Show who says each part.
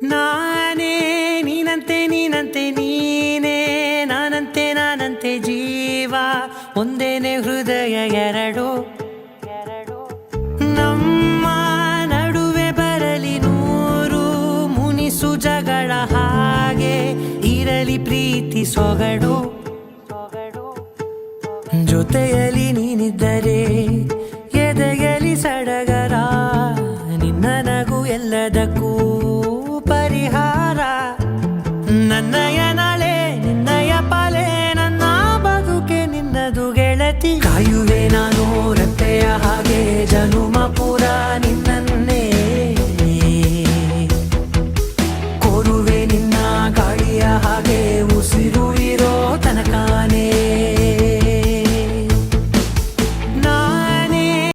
Speaker 1: ನಾನೇ ನೀನಂತೆ ನೀನಂತೆ ನೀನೇ ನಾನಂತೆ ನಾನಂತೆ ಜೀವ ಒಂದೇನೆ ಹೃದಯ ಎರಡು ನಮ್ಮ ನಡುವೆ ಬರಲಿ ನೂರು ಮುನಿಸು ಜಗಳ ಹಾಗೆ ಇರಲಿ ಪ್ರೀತಿ ಸೊಗಡು ಜೊತೆಯಲ್ಲಿ ನೀನಿದ್ದರೆ ಎದೆಯಲಿ ಸಡಗರ ನಿನ್ನ ನಗು ಎಲ್ಲದಕ್ಕೂ